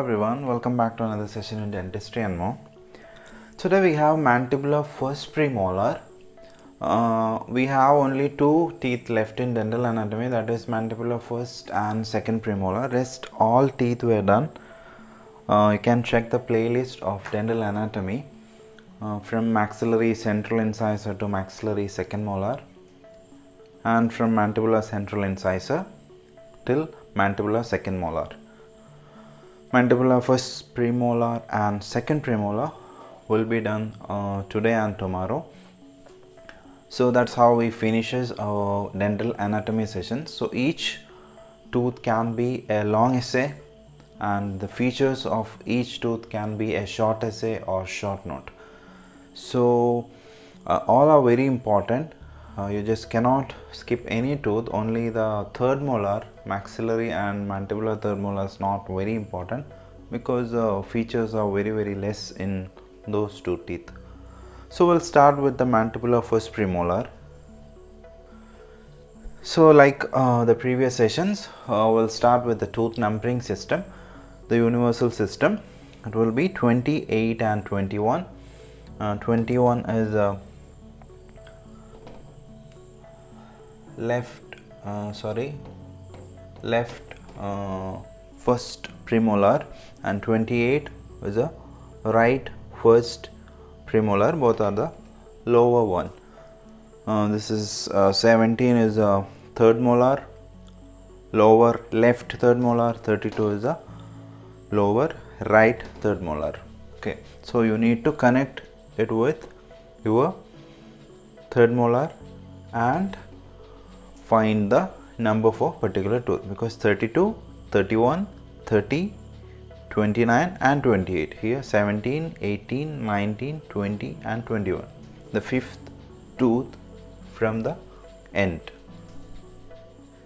everyone, welcome back to another session in dentistry and more. Today we have mandibular first premolar. We have only two teeth left in dental anatomy, that is mandibular first and second premolar. Rest all teeth were done. You can check the playlist of dental anatomy from maxillary central incisor to maxillary second molar, and from mandibular central incisor till mandibular second molar. Mandibular first premolar and second premolar will be done today and tomorrow. So that's how we finishes our dental anatomy session. So each tooth can be a long essay and the features of each tooth can be a short essay or short note. So all are very important. You just cannot skip any tooth. Only the third molar, maxillary and mandibular third molar is not very important because features are very less in those two teeth. So we'll start with the mandibular first premolar. So like the previous sessions, we'll start with the tooth numbering system, the universal system. It will be 28 and 21. 21 is left first premolar, and 28 is a right first premolar. Both are the lower one. This is 17 is a third molar, lower left third molar. 32 is a lower right third molar. Okay, so you need to connect it with your third molar and find the number for particular tooth, because 32, 31, 30, 29 and 28. Here 17, 18, 19, 20 and 21. The fifth tooth from the end.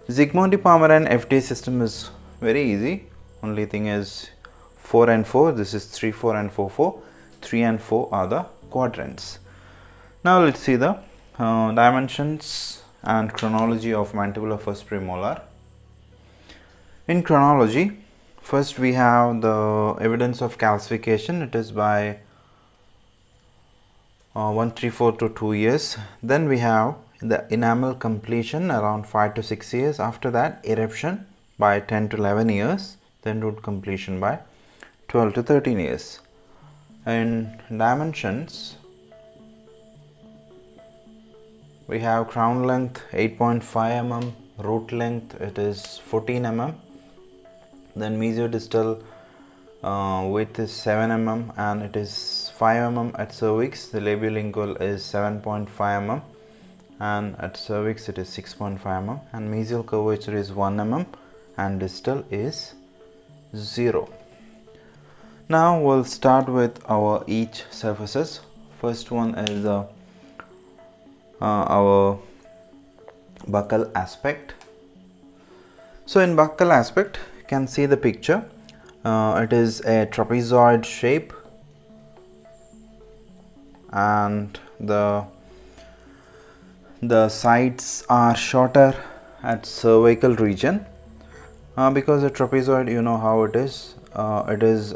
Zygmundi-Pomeranian FD system is very easy. Only thing is 4 and 4. This is 3, 4 and 4, 4. 3 and 4 are the quadrants. Now let's see the dimensions and chronology of mandibular first premolar. In chronology, first we have the evidence of calcification. It is by 134 to 2 years. Then we have the enamel completion around 5 to 6 years. After that, eruption by 10 to 11 years. Then root completion by 12 to 13 years. In dimensions, we have crown length 8.5 mm, root length it is 14 mm, then mesiodistal width is 7 mm and it is 5 mm at cervix. The labiolingual is 7.5 mm and at cervix it is 6.5 mm, and mesial curvature is 1 mm and distal is 0. Now we'll start with our each surfaces. First one is our buccal aspect. So in buccal aspect, you can see the picture. It is a trapezoid shape and the sides are shorter at cervical region because the trapezoid, you know how it is. It is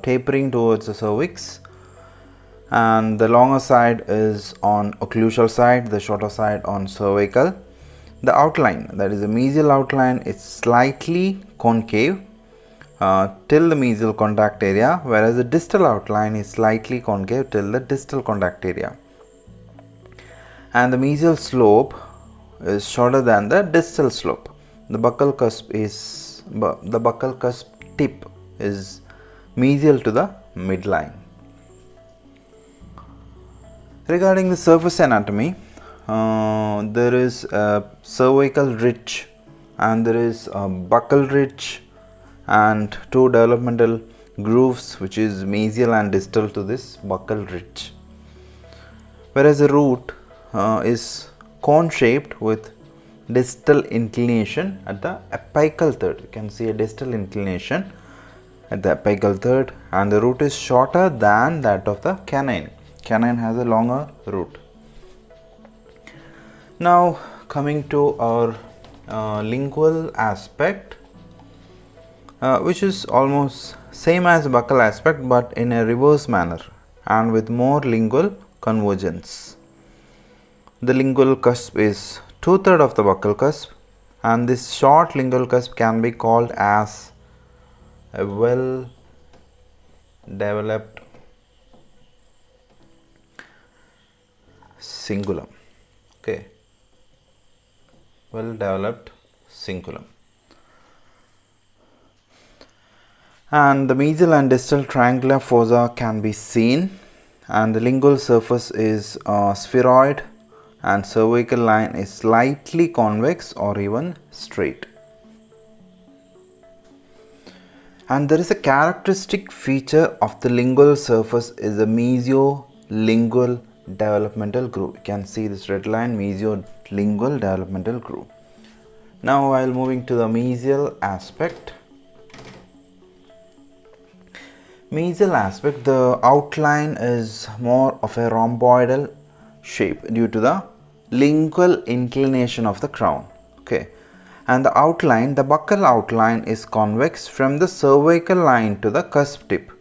tapering towards the cervix, and the longer side is on occlusal side, the shorter side on cervical. The outline, that is the mesial outline, is slightly concave till the mesial contact area, whereas the distal outline is slightly concave till the distal contact area, and the mesial slope is shorter than the distal slope. The buccal cusp tip is mesial to the midline. Regarding the surface anatomy, there is a cervical ridge and there is a buccal ridge and two developmental grooves, which is mesial and distal to this buccal ridge. Whereas the root is cone shaped with distal inclination at the apical third. You can see a distal inclination at the apical third, and the root is shorter than that of the canine. Canine has a longer root. Now coming to our lingual aspect, which is almost same as buccal aspect but in a reverse manner and with more lingual convergence. The lingual cusp is 2/3 of the buccal cusp, and this short lingual cusp can be called as a well developed cingulum. Okay, well developed cingulum. And the mesial and distal triangular fossa can be seen, and the lingual surface is spheroid and cervical line is slightly convex or even straight. And there is a characteristic feature of the lingual surface is the mesiolingual developmental groove. You can see this red line, mesiolingual developmental groove. Now while moving to the mesial aspect. Mesial aspect, the outline is more of a rhomboidal shape due to the lingual inclination of the crown. Okay, and the outline, the buccal outline is convex from the cervical line to the cusp tip,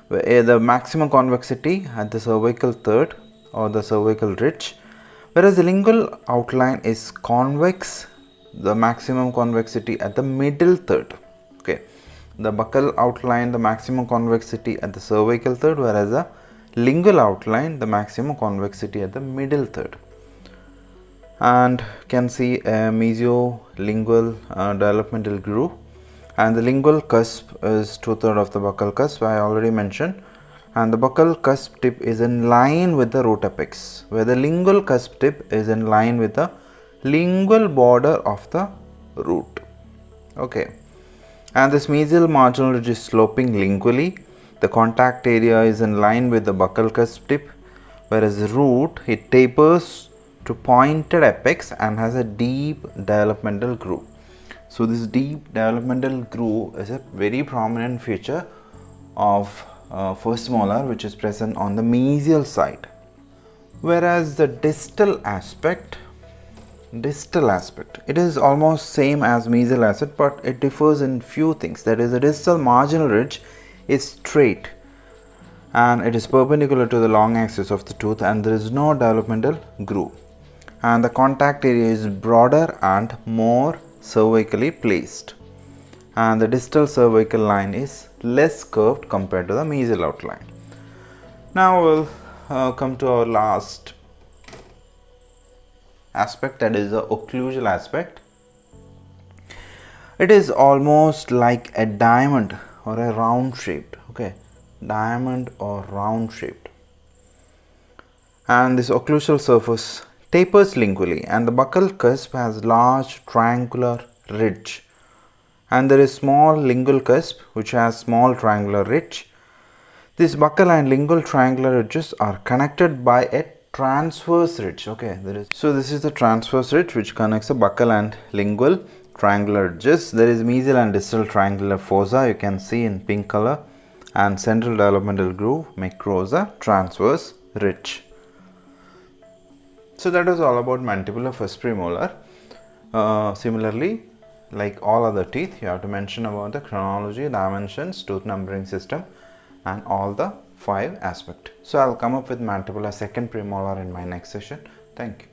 where the maximum convexity at the cervical third or the cervical ridge, whereas the lingual outline is convex, the maximum convexity at the middle third. Okay, the buccal outline, the maximum convexity at the cervical third, whereas the lingual outline, the maximum convexity at the middle third. And can see a mesiolingual developmental groove, and the lingual cusp is 2/3 of the buccal cusp, I already mentioned, and the buccal cusp tip is in line with the root apex, where the lingual cusp tip is in line with the lingual border of the root. Okay, and this mesial marginal ridge is sloping lingually. The contact area is in line with the buccal cusp tip, whereas the root, it tapers to pointed apex and has a deep developmental groove. So this deep developmental groove is a very prominent feature of first molar, which is present on the mesial side. Whereas the distal aspect, it is almost same as mesial aspect, but it differs in few things. That is, the distal marginal ridge is straight and it is perpendicular to the long axis of the tooth, and there is no developmental groove, and the contact area is broader and more cervically placed, and the distal cervical line is less curved compared to the mesial outline. Now we'll come to our last aspect, that is the occlusal aspect. It is almost like a diamond or a round shaped. Okay, diamond or round shaped, and this occlusal surface tapers lingually, and the buccal cusp has large triangular ridge, and there is small lingual cusp which has small triangular ridge. This buccal and lingual triangular ridges are connected by a transverse ridge. Okay, so this is the transverse ridge which connects the buccal and lingual triangular ridges. There is mesial and distal triangular fossa, you can see in pink color, and central developmental groove may cross a transverse ridge. So that is all about mandibular first premolar. Similarly, like all other teeth, you have to mention about the chronology, dimensions, tooth numbering system, and all the 5 aspects. So I'll come up with mandibular second premolar in my next session. Thank you.